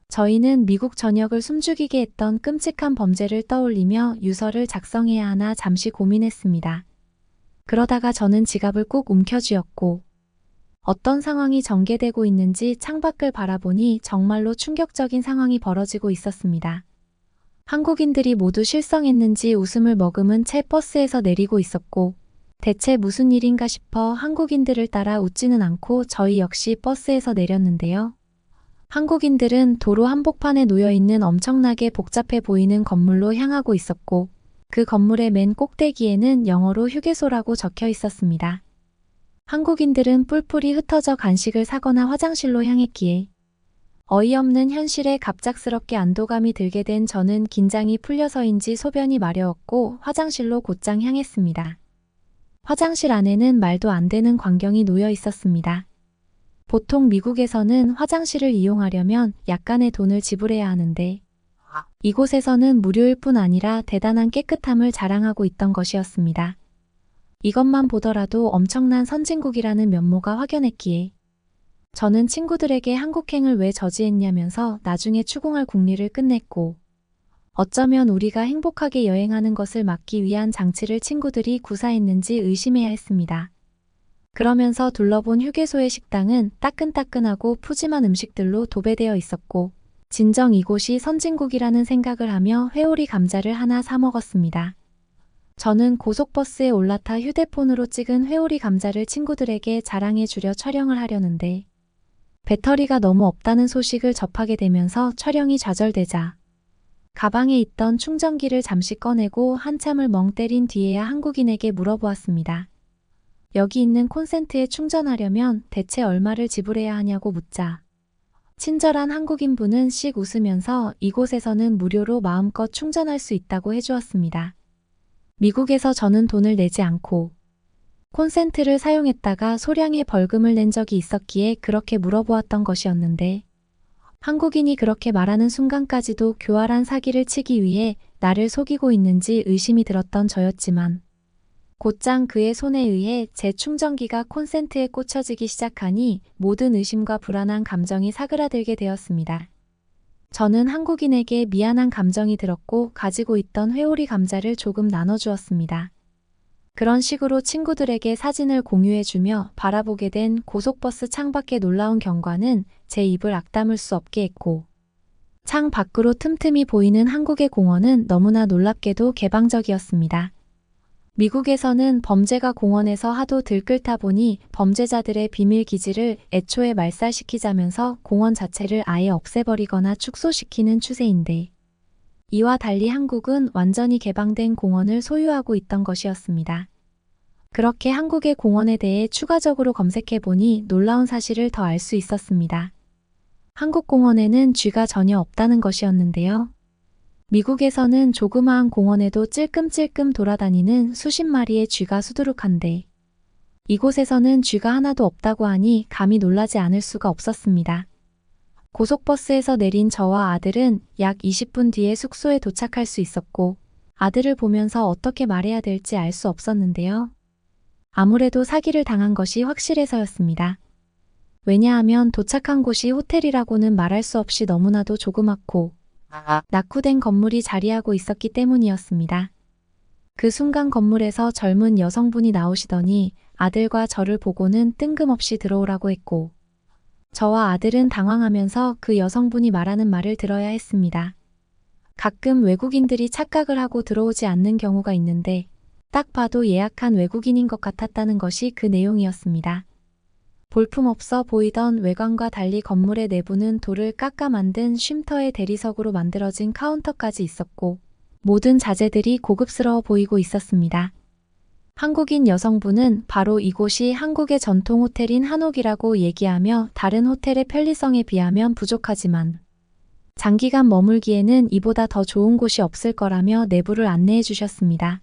저희는 미국 전역을 숨죽이게 했던 끔찍한 범죄를 떠올리며 유서를 작성해야 하나 잠시 고민했습니다. 그러다가 저는 지갑을 꾹 움켜쥐었고 어떤 상황이 전개되고 있는지 창밖을 바라보니 정말로 충격적인 상황이 벌어지고 있었습니다. 한국인들이 모두 실성했는지 웃음을 머금은 채 버스에서 내리고 있었고 대체 무슨 일인가 싶어 한국인들을 따라 웃지는 않고 저희 역시 버스에서 내렸는데요. 한국인들은 도로 한복판에 놓여있는 엄청나게 복잡해 보이는 건물로 향하고 있었고 그 건물의 맨 꼭대기에는 영어로 휴게소라고 적혀 있었습니다. 한국인들은 뿔뿔이 흩어져 간식을 사거나 화장실로 향했기에 어이없는 현실에 갑작스럽게 안도감이 들게 된 저는 긴장이 풀려서인지 소변이 마려웠고 화장실로 곧장 향했습니다. 화장실 안에는 말도 안 되는 광경이 놓여 있었습니다. 보통 미국에서는 화장실을 이용하려면 약간의 돈을 지불해야 하는데 이곳에서는 무료일 뿐 아니라 대단한 깨끗함을 자랑하고 있던 것이었습니다. 이것만 보더라도 엄청난 선진국이라는 면모가 확연했기에 저는 친구들에게 한국행을 왜 저지했냐면서 나중에 추궁할 궁리를 끝냈고 어쩌면 우리가 행복하게 여행하는 것을 막기 위한 장치를 친구들이 구사했는지 의심해야 했습니다. 그러면서 둘러본 휴게소의 식당은 따끈따끈하고 푸짐한 음식들로 도배되어 있었고 진정 이곳이 선진국이라는 생각을 하며 회오리 감자를 하나 사 먹었습니다. 저는 고속버스에 올라타 휴대폰으로 찍은 회오리 감자를 친구들에게 자랑해 주려 촬영을 하려는데 배터리가 너무 없다는 소식을 접하게 되면서 촬영이 좌절되자 가방에 있던 충전기를 잠시 꺼내고 한참을 멍 때린 뒤에야 한국인에게 물어보았습니다. 여기 있는 콘센트에 충전하려면 대체 얼마를 지불해야 하냐고 묻자 친절한 한국인분은 씩 웃으면서 이곳에서는 무료로 마음껏 충전할 수 있다고 해주었습니다. 미국에서 저는 돈을 내지 않고 콘센트를 사용했다가 소량의 벌금을 낸 적이 있었기에 그렇게 물어보았던 것이었는데 한국인이 그렇게 말하는 순간까지도 교활한 사기를 치기 위해 나를 속이고 있는지 의심이 들었던 저였지만 곧장 그의 손에 의해 제 충전기가 콘센트에 꽂혀지기 시작하니 모든 의심과 불안한 감정이 사그라들게 되었습니다. 저는 한국인에게 미안한 감정이 들었고 가지고 있던 회오리 감자를 조금 나눠주었습니다. 그런 식으로 친구들에게 사진을 공유해주며 바라보게 된 고속버스 창밖의 놀라운 경관은 제 입을 악다물 수 없게 했고, 창 밖으로 틈틈이 보이는 한국의 공원은 너무나 놀랍게도 개방적이었습니다. 미국에서는 범죄가 공원에서 하도 들끓다 보니 범죄자들의 비밀 기지를 애초에 말살시키자면서 공원 자체를 아예 없애버리거나 축소시키는 추세인데, 이와 달리 한국은 완전히 개방된 공원을 소유하고 있던 것이었습니다. 그렇게 한국의 공원에 대해 추가적으로 검색해보니 놀라운 사실을 더 알 수 있었습니다. 한국 공원에는 쥐가 전혀 없다는 것이었는데요. 미국에서는 조그마한 공원에도 찔끔찔끔 돌아다니는 수십 마리의 쥐가 수두룩한데, 이곳에서는 쥐가 하나도 없다고 하니 감히 놀라지 않을 수가 없었습니다. 고속버스에서 내린 저와 아들은 약 20분 뒤에 숙소에 도착할 수 있었고, 아들을 보면서 어떻게 말해야 될지 알 수 없었는데요. 아무래도 사기를 당한 것이 확실해서였습니다. 왜냐하면 도착한 곳이 호텔이라고는 말할 수 없이 너무나도 조그맣고 낙후된 건물이 자리하고 있었기 때문이었습니다. 그 순간 건물에서 젊은 여성분이 나오시더니 아들과 저를 보고는 뜬금없이 들어오라고 했고, 저와 아들은 당황하면서 그 여성분이 말하는 말을 들어야 했습니다. 가끔 외국인들이 착각을 하고 들어오지 않는 경우가 있는데 딱 봐도 예약한 외국인인 것 같았다는 것이 그 내용이었습니다. 볼품없어 보이던 외관과 달리 건물의 내부는 돌을 깎아 만든 쉼터의 대리석으로 만들어진 카운터까지 있었고, 모든 자재들이 고급스러워 보이고 있었습니다. 한국인 여성분은 바로 이곳이 한국의 전통 호텔인 한옥이라고 얘기하며 다른 호텔의 편리성에 비하면 부족하지만 장기간 머물기에는 이보다 더 좋은 곳이 없을 거라며 내부를 안내해 주셨습니다.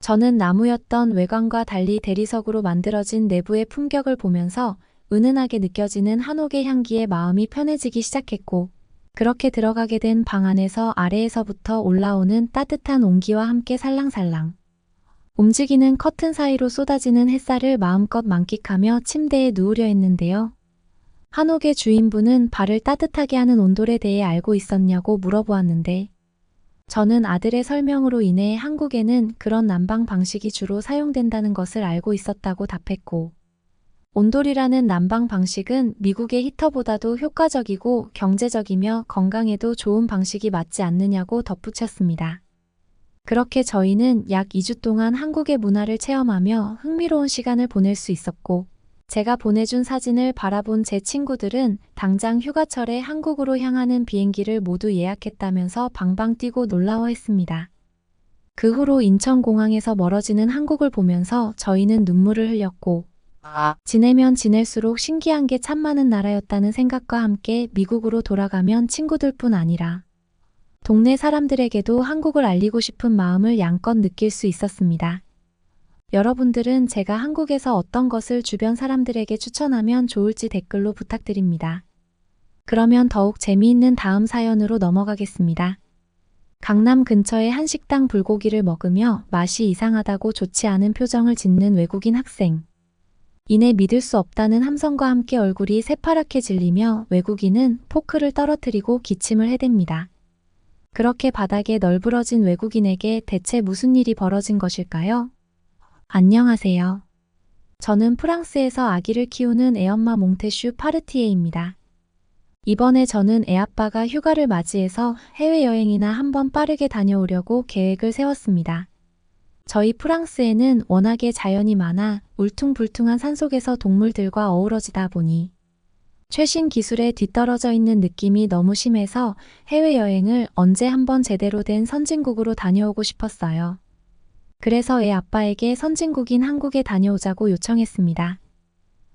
저는 나무였던 외관과 달리 대리석으로 만들어진 내부의 품격을 보면서 은은하게 느껴지는 한옥의 향기에 마음이 편해지기 시작했고, 그렇게 들어가게 된 방 안에서 아래에서부터 올라오는 따뜻한 온기와 함께 살랑살랑 움직이는 커튼 사이로 쏟아지는 햇살을 마음껏 만끽하며 침대에 누우려 했는데요. 한옥의 주인분은 발을 따뜻하게 하는 온돌에 대해 알고 있었냐고 물어보았는데, 저는 아들의 설명으로 인해 한국에는 그런 난방 방식이 주로 사용된다는 것을 알고 있었다고 답했고, 온돌이라는 난방 방식은 미국의 히터보다도 효과적이고 경제적이며 건강에도 좋은 방식이 맞지 않느냐고 덧붙였습니다. 그렇게 저희는 약 2주 동안 한국의 문화를 체험하며 흥미로운 시간을 보낼 수 있었고, 제가 보내준 사진을 바라본 제 친구들은 당장 휴가철에 한국으로 향하는 비행기를 모두 예약했다면서 방방 뛰고 놀라워했습니다. 그 후로 인천공항에서 멀어지는 한국을 보면서 저희는 눈물을 흘렸고, 지내면 지낼수록 신기한 게 참 많은 나라였다는 생각과 함께 미국으로 돌아가면 친구들뿐 아니라 동네 사람들에게도 한국을 알리고 싶은 마음을 양껏 느낄 수 있었습니다. 여러분들은 제가 한국에서 어떤 것을 주변 사람들에게 추천하면 좋을지 댓글로 부탁드립니다. 그러면 더욱 재미있는 다음 사연으로 넘어가겠습니다. 강남 근처의 한식당 불고기를 먹으며 맛이 이상하다고 좋지 않은 표정을 짓는 외국인 학생. 이내 믿을 수 없다는 함성과 함께 얼굴이 새파랗게 질리며 외국인은 포크를 떨어뜨리고 기침을 해댑니다. 그렇게 바닥에 널브러진 외국인에게 대체 무슨 일이 벌어진 것일까요? 안녕하세요. 저는 프랑스에서 아기를 키우는 애엄마 몽테슈 파르티에입니다. 이번에 저는 애아빠가 휴가를 맞이해서 해외여행이나 한번 빠르게 다녀오려고 계획을 세웠습니다. 저희 프랑스에는 워낙에 자연이 많아 울퉁불퉁한 산속에서 동물들과 어우러지다 보니 최신 기술에 뒤떨어져 있는 느낌이 너무 심해서 해외여행을 언제 한번 제대로 된 선진국으로 다녀오고 싶었어요. 그래서 애 아빠에게 선진국인 한국에 다녀오자고 요청했습니다.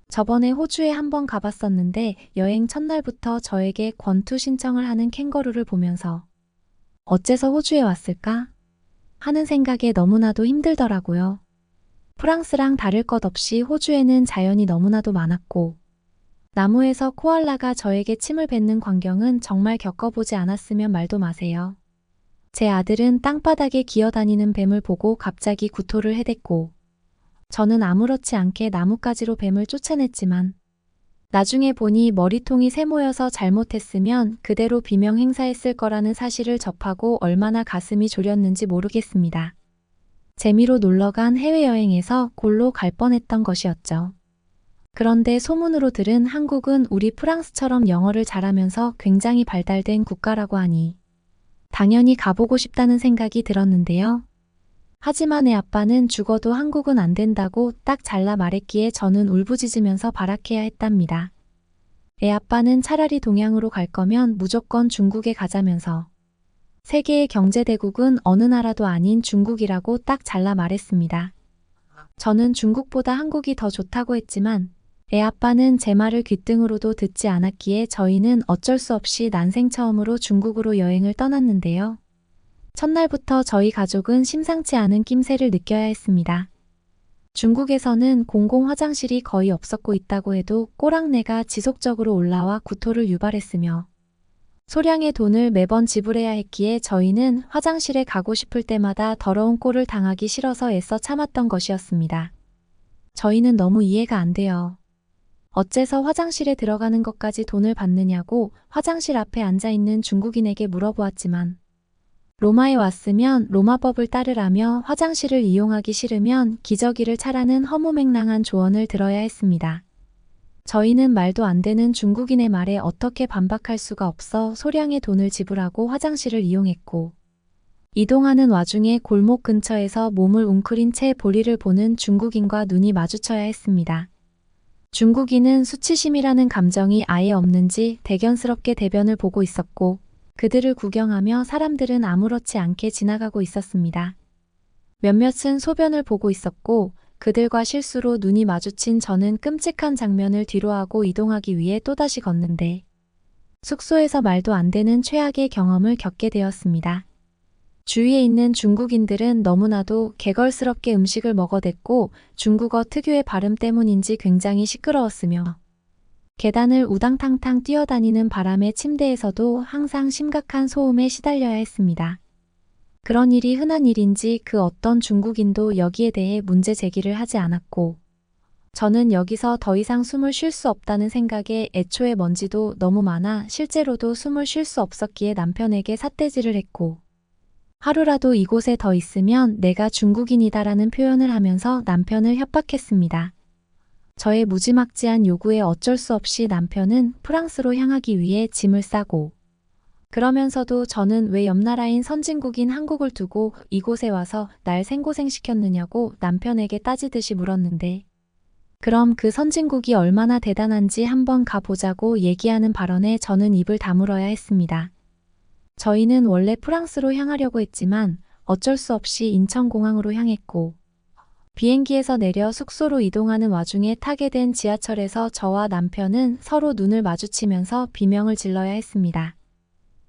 저번에 호주에 한번 가봤었는데 여행 첫날부터 저에게 권투 신청을 하는 캥거루를 보면서 어째서 호주에 왔을까? 하는 생각에 너무나도 힘들더라고요. 프랑스랑 다를 것 없이 호주에는 자연이 너무나도 많았고, 나무에서 코알라가 저에게 침을 뱉는 광경은 정말 겪어보지 않았으면 말도 마세요. 제 아들은 땅바닥에 기어다니는 뱀을 보고 갑자기 구토를 해댔고, 저는 아무렇지 않게 나뭇가지로 뱀을 쫓아냈지만, 나중에 보니 머리통이 세모여서 잘못했으면 그대로 비명 행사했을 거라는 사실을 접하고 얼마나 가슴이 졸였는지 모르겠습니다. 재미로 놀러간 해외여행에서 골로 갈 뻔했던 것이었죠. 그런데 소문으로 들은 한국은 우리 프랑스처럼 영어를 잘하면서 굉장히 발달된 국가라고 하니 당연히 가보고 싶다는 생각이 들었는데요. 하지만 애 아빠는 죽어도 한국은 안 된다고 딱 잘라 말했기에 저는 울부짖으면서 발악해야 했답니다. 애 아빠는 차라리 동양으로 갈 거면 무조건 중국에 가자면서 세계의 경제대국은 어느 나라도 아닌 중국이라고 딱 잘라 말했습니다. 저는 중국보다 한국이 더 좋다고 했지만 애 아빠는 제 말을 귓등으로도 듣지 않았기에 저희는 어쩔 수 없이 난생 처음으로 중국으로 여행을 떠났는데요. 첫날부터 저희 가족은 심상치 않은 낌새를 느껴야 했습니다. 중국에서는 공공 화장실이 거의 없었고 있다고 해도 꼬랑내가 지속적으로 올라와 구토를 유발했으며 소량의 돈을 매번 지불해야 했기에 저희는 화장실에 가고 싶을 때마다 더러운 꼴을 당하기 싫어서 애써 참았던 것이었습니다. 저희는 너무 이해가 안 돼요. 어째서 화장실에 들어가는 것까지 돈을 받느냐고 화장실 앞에 앉아있는 중국인에게 물어보았지만 로마에 왔으면 로마법을 따르라며 화장실을 이용하기 싫으면 기저귀를 차라는 허무맹랑한 조언을 들어야 했습니다. 저희는 말도 안 되는 중국인의 말에 어떻게 반박할 수가 없어 소량의 돈을 지불하고 화장실을 이용했고 이동하는 와중에 골목 근처에서 몸을 웅크린 채 볼일을 보는 중국인과 눈이 마주쳐야 했습니다. 중국인은 수치심이라는 감정이 아예 없는지 대견스럽게 대변을 보고 있었고 그들을 구경하며 사람들은 아무렇지 않게 지나가고 있었습니다. 몇몇은 소변을 보고 있었고 그들과 실수로 눈이 마주친 저는 끔찍한 장면을 뒤로하고 이동하기 위해 또다시 걷는데 숙소에서 말도 안 되는 최악의 경험을 겪게 되었습니다. 주위에 있는 중국인들은 너무나도 개걸스럽게 음식을 먹어댔고 중국어 특유의 발음 때문인지 굉장히 시끄러웠으며 계단을 우당탕탕 뛰어다니는 바람에 침대에서도 항상 심각한 소음에 시달려야 했습니다. 그런 일이 흔한 일인지 그 어떤 중국인도 여기에 대해 문제 제기를 하지 않았고 저는 여기서 더 이상 숨을 쉴 수 없다는 생각에 애초에 먼지도 너무 많아 실제로도 숨을 쉴 수 없었기에 남편에게 삿대질을 했고 하루라도 이곳에 더 있으면 내가 중국인이다라는 표현을 하면서 남편을 협박했습니다. 저의 무지막지한 요구에 어쩔 수 없이 남편은 프랑스로 향하기 위해 짐을 싸고 그러면서도 저는 왜 옆나라인 선진국인 한국을 두고 이곳에 와서 날 생고생시켰느냐고 남편에게 따지듯이 물었는데 그럼 그 선진국이 얼마나 대단한지 한번 가보자고 얘기하는 발언에 저는 입을 다물어야 했습니다. 저희는 원래 프랑스로 향하려고 했지만 어쩔 수 없이 인천공항으로 향했고 비행기에서 내려 숙소로 이동하는 와중에 타게 된 지하철에서 저와 남편은 서로 눈을 마주치면서 비명을 질러야 했습니다.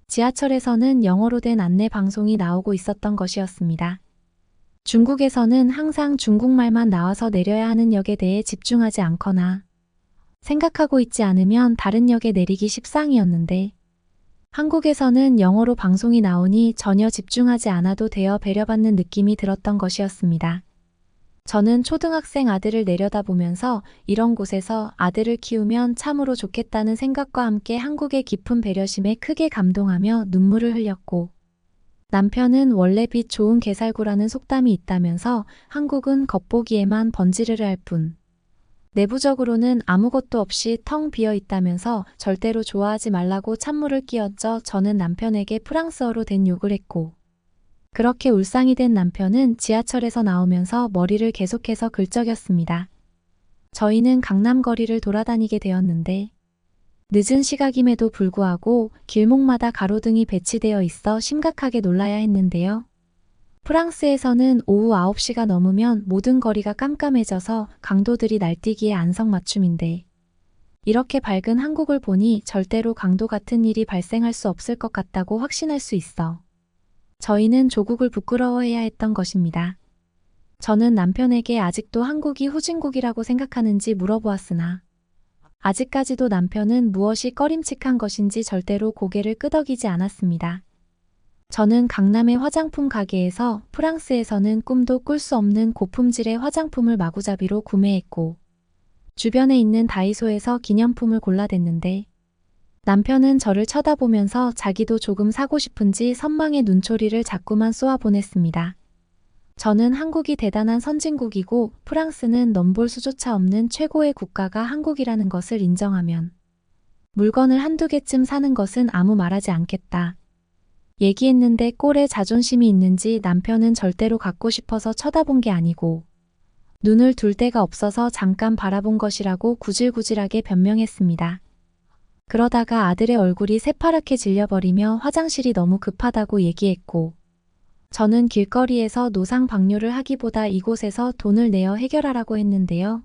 지하철에서는 영어로 된 안내 방송이 나오고 있었던 것이었습니다. 중국에서는 항상 중국말만 나와서 내려야 하는 역에 대해 집중하지 않거나 생각하고 있지 않으면 다른 역에 내리기 십상이었는데 한국에서는 영어로 방송이 나오니 전혀 집중하지 않아도 되어 배려받는 느낌이 들었던 것이었습니다. 저는 초등학생 아들을 내려다보면서 이런 곳에서 아들을 키우면 참으로 좋겠다는 생각과 함께 한국의 깊은 배려심에 크게 감동하며 눈물을 흘렸고 남편은 원래 빛 좋은 개살구라는 속담이 있다면서 한국은 겉보기에만 번지르르 할 뿐 내부적으로는 아무것도 없이 텅 비어 있다면서 절대로 좋아하지 말라고 찬물을 끼얹어 저는 남편에게 프랑스어로 된 욕을 했고 그렇게 울상이 된 남편은 지하철에서 나오면서 머리를 계속해서 긁적였습니다. 저희는 강남 거리를 돌아다니게 되었는데 늦은 시각임에도 불구하고 길목마다 가로등이 배치되어 있어 심각하게 놀라야 했는데요. 프랑스에서는 오후 9시가 넘으면 모든 거리가 깜깜해져서 강도들이 날뛰기에 안성맞춤인데 이렇게 밝은 한국을 보니 절대로 강도 같은 일이 발생할 수 없을 것 같다고 확신할 수 있어 저희는 조국을 부끄러워해야 했던 것입니다. 저는 남편에게 아직도 한국이 후진국이라고 생각하는지 물어보았으나 아직까지도 남편은 무엇이 꺼림칙한 것인지 절대로 고개를 끄덕이지 않았습니다. 저는 강남의 화장품 가게에서 프랑스에서는 꿈도 꿀 수 없는 고품질의 화장품을 마구잡이로 구매했고, 주변에 있는 다이소에서 기념품을 골라댔는데, 남편은 저를 쳐다보면서 자기도 조금 사고 싶은지 선망의 눈초리를 자꾸만 쏘아 보냈습니다. 저는 한국이 대단한 선진국이고 프랑스는 넘볼 수조차 없는 최고의 국가가 한국이라는 것을 인정하면 물건을 한두 개쯤 사는 것은 아무 말하지 않겠다. 얘기했는데 꼴에 자존심이 있는지 남편은 절대로 갖고 싶어서 쳐다본 게 아니고 눈을 둘 데가 없어서 잠깐 바라본 것이라고 구질구질하게 변명했습니다. 그러다가 아들의 얼굴이 새파랗게 질려버리며 화장실이 너무 급하다고 얘기했고, 저는 길거리에서 노상 방뇨를 하기보다 이곳에서 돈을 내어 해결하라고 했는데요.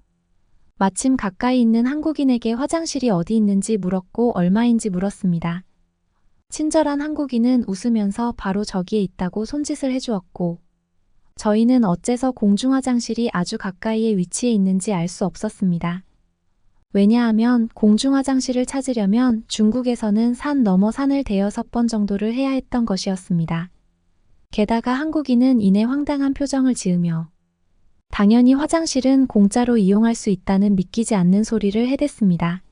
마침 가까이 있는 한국인에게 화장실이 어디 있는지 물었고 얼마인지 물었습니다. 친절한 한국인은 웃으면서 바로 저기에 있다고 손짓을 해주었고, 저희는 어째서 공중화장실이 아주 가까이에 위치해 있는지 알 수 없었습니다. 왜냐하면 공중화장실을 찾으려면 중국에서는 산 넘어 산을 대여섯 번 정도를 해야 했던 것이었습니다. 게다가 한국인은 이내 황당한 표정을 지으며 당연히 화장실은 공짜로 이용할 수 있다는 믿기지 않는 소리를 해댔습니다.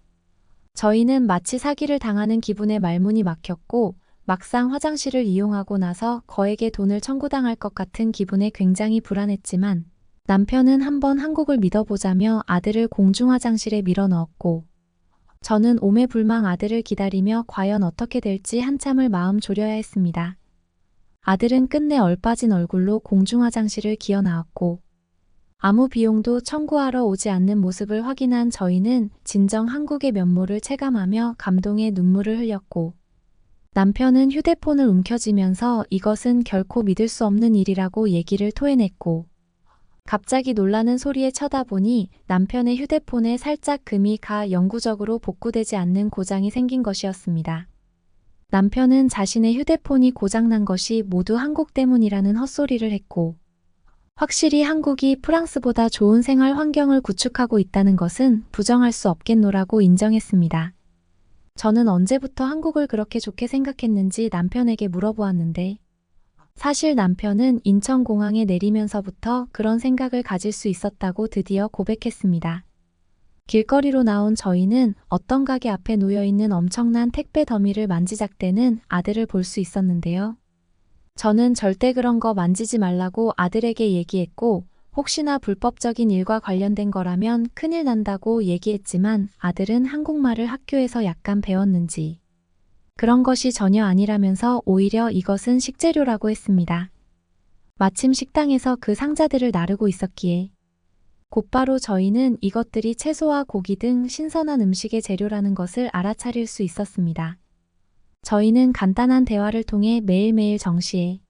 저희는 마치 사기를 당하는 기분에 말문이 막혔고 막상 화장실을 이용하고 나서 거액의 돈을 청구당할 것 같은 기분에 굉장히 불안했지만 남편은 한번 한국을 믿어보자며 아들을 공중화장실에 밀어넣었고 저는 오매불망 아들을 기다리며 과연 어떻게 될지 한참을 마음 졸여야 했습니다. 아들은 끝내 얼빠진 얼굴로 공중화장실을 기어 나왔고 아무 비용도 청구하러 오지 않는 모습을 확인한 저희는 진정 한국의 면모를 체감하며 감동의 눈물을 흘렸고 남편은 휴대폰을 움켜쥐면서 이것은 결코 믿을 수 없는 일이라고 얘기를 토해냈고 갑자기 놀라는 소리에 쳐다보니 남편의 휴대폰에 살짝 금이 가 영구적으로 복구되지 않는 고장이 생긴 것이었습니다. 남편은 자신의 휴대폰이 고장난 것이 모두 한국 때문이라는 헛소리를 했고 확실히 한국이 프랑스보다 좋은 생활 환경을 구축하고 있다는 것은 부정할 수 없겠노라고 인정했습니다. 저는 언제부터 한국을 그렇게 좋게 생각했는지 남편에게 물어보았는데 사실 남편은 인천공항에 내리면서부터 그런 생각을 가질 수 있었다고 드디어 고백했습니다. 길거리로 나온 저희는 어떤 가게 앞에 놓여있는 엄청난 택배 더미를 만지작대는 아들을 볼 수 있었는데요. 저는 절대 그런 거 만지지 말라고 아들에게 얘기했고 혹시나 불법적인 일과 관련된 거라면 큰일 난다고 얘기했지만 아들은 한국말을 학교에서 약간 배웠는지 그런 것이 전혀 아니라면서 오히려 이것은 식재료라고 했습니다. 마침 식당에서 그 상자들을 나르고 있었기에 곧바로 저희는 이것들이 채소와 고기 등 신선한 음식의 재료라는 것을 알아차릴 수 있었습니다. 저희는 간단한 대화를 통해 매일매일 정시에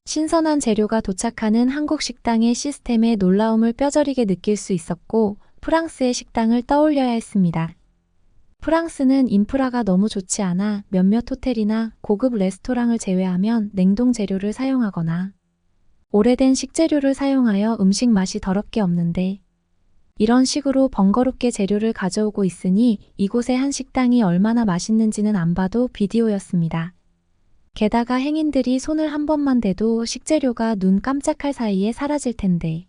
신선한 재료가 도착하는 한국 식당의 시스템의 놀라움을 뼈저리게 느낄 수 있었고 프랑스의 식당을 떠올려야 했습니다. 프랑스는 인프라가 너무 좋지 않아 몇몇 호텔이나 고급 레스토랑을 제외하면 냉동 재료를 사용하거나 오래된 식재료를 사용하여 음식 맛이 더럽게 없는데 이런 식으로 번거롭게 재료를 가져오고 있으니 이곳의 한 식당이 얼마나 맛있는지는 안 봐도 비디오였습니다. 게다가 행인들이 손을 한 번만 대도 식재료가 눈 깜짝할 사이에 사라질 텐데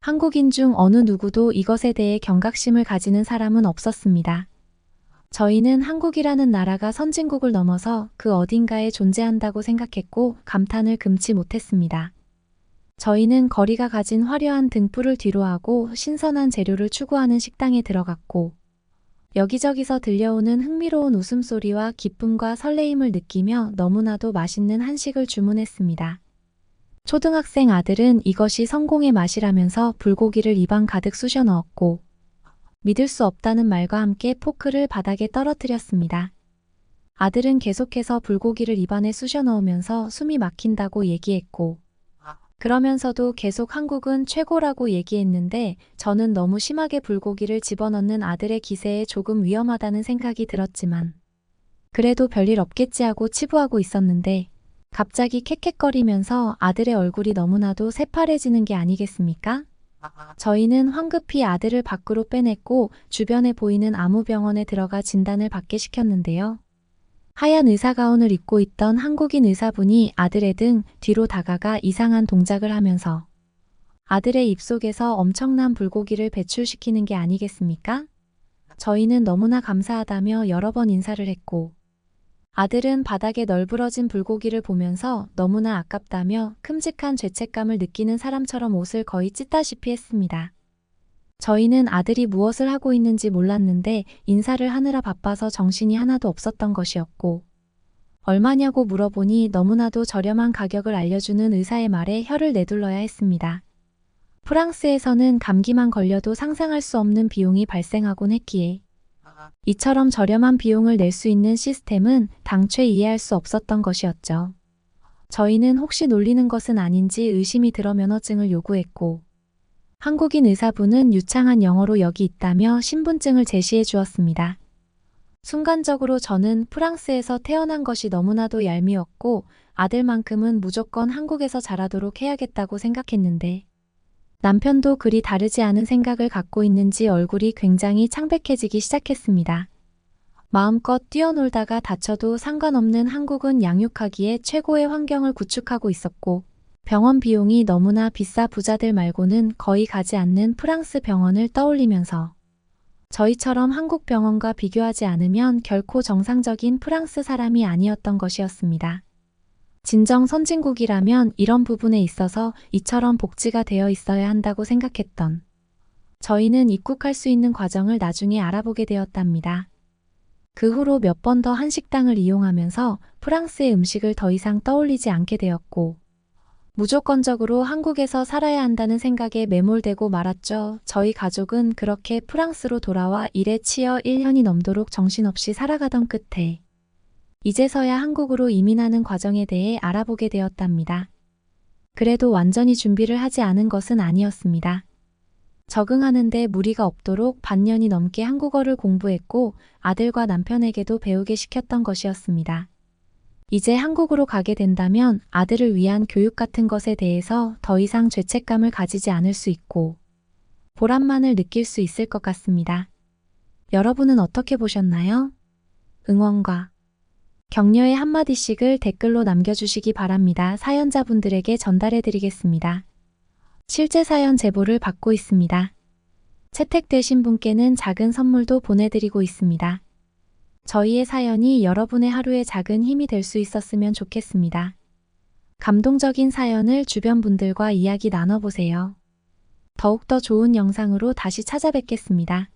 한국인 중 어느 누구도 이것에 대해 경각심을 가지는 사람은 없었습니다. 저희는 한국이라는 나라가 선진국을 넘어서 그 어딘가에 존재한다고 생각했고 감탄을 금치 못했습니다. 저희는 거리가 가진 화려한 등불을 뒤로하고 신선한 재료를 추구하는 식당에 들어갔고 여기저기서 들려오는 흥미로운 웃음소리와 기쁨과 설레임을 느끼며 너무나도 맛있는 한식을 주문했습니다. 초등학생 아들은 이것이 성공의 맛이라면서 불고기를 입안 가득 쑤셔 넣었고 믿을 수 없다는 말과 함께 포크를 바닥에 떨어뜨렸습니다. 아들은 계속해서 불고기를 입안에 쑤셔 넣으면서 숨이 막힌다고 얘기했고 그러면서도 계속 한국은 최고라고 얘기했는데 저는 너무 심하게 불고기를 집어넣는 아들의 기세에 조금 위험하다는 생각이 들었지만 그래도 별일 없겠지 하고 치부하고 있었는데 갑자기 캑캑거리면서 아들의 얼굴이 너무나도 새파래지는 게 아니겠습니까? 저희는 황급히 아들을 밖으로 빼냈고 주변에 보이는 아무 병원에 들어가 진단을 받게 시켰는데요. 하얀 의사가운을 입고 있던 한국인 의사분이 아들의 등 뒤로 다가가 이상한 동작을 하면서 아들의 입속에서 엄청난 불고기를 배출시키는 게 아니겠습니까? 저희는 너무나 감사하다며 여러 번 인사를 했고, 아들은 바닥에 널브러진 불고기를 보면서 너무나 아깝다며 큼직한 죄책감을 느끼는 사람처럼 옷을 거의 찢다시피 했습니다. 저희는 아들이 무엇을 하고 있는지 몰랐는데 인사를 하느라 바빠서 정신이 하나도 없었던 것이었고, 얼마냐고 물어보니 너무나도 저렴한 가격을 알려주는 의사의 말에 혀를 내둘러야 했습니다. 프랑스에서는 감기만 걸려도 상상할 수 없는 비용이 발생하곤 했기에 이처럼 저렴한 비용을 낼 수 있는 시스템은 당최 이해할 수 없었던 것이었죠. 저희는 혹시 놀리는 것은 아닌지 의심이 들어 면허증을 요구했고, 한국인 의사분은 유창한 영어로 여기 있다며 신분증을 제시해 주었습니다. 순간적으로 저는 프랑스에서 태어난 것이 너무나도 얄미웠고 아들만큼은 무조건 한국에서 자라도록 해야겠다고 생각했는데, 남편도 그리 다르지 않은 생각을 갖고 있는지 얼굴이 굉장히 창백해지기 시작했습니다. 마음껏 뛰어놀다가 다쳐도 상관없는 한국은 양육하기에 최고의 환경을 구축하고 있었고, 병원 비용이 너무나 비싸 부자들 말고는 거의 가지 않는 프랑스 병원을 떠올리면서 저희처럼 한국 병원과 비교하지 않으면 결코 정상적인 프랑스 사람이 아니었던 것이었습니다. 진정 선진국이라면 이런 부분에 있어서 이처럼 복지가 되어 있어야 한다고 생각했던 저희는 입국할 수 있는 과정을 나중에 알아보게 되었답니다. 그 후로 몇 번 더 한식당을 이용하면서 프랑스의 음식을 더 이상 떠올리지 않게 되었고, 무조건적으로 한국에서 살아야 한다는 생각에 매몰되고 말았죠. 저희 가족은 그렇게 프랑스로 돌아와 일에 치여 1년이 넘도록 정신없이 살아가던 끝에 이제서야 한국으로 이민하는 과정에 대해 알아보게 되었답니다. 그래도 완전히 준비를 하지 않은 것은 아니었습니다. 적응하는데 무리가 없도록 반년이 넘게 한국어를 공부했고 아들과 남편에게도 배우게 시켰던 것이었습니다. 이제 한국으로 가게 된다면 아들을 위한 교육 같은 것에 대해서 더 이상 죄책감을 가지지 않을 수 있고 보람만을 느낄 수 있을 것 같습니다. 여러분은 어떻게 보셨나요? 응원과 격려의 한마디씩을 댓글로 남겨주시기 바랍니다. 사연자분들에게 전달해드리겠습니다. 실제 사연 제보를 받고 있습니다. 채택되신 분께는 작은 선물도 보내드리고 있습니다. 저희의 사연이 여러분의 하루의 작은 힘이 될 수 있었으면 좋겠습니다. 감동적인 사연을 주변 분들과 이야기 나눠보세요. 더욱더 좋은 영상으로 다시 찾아뵙겠습니다.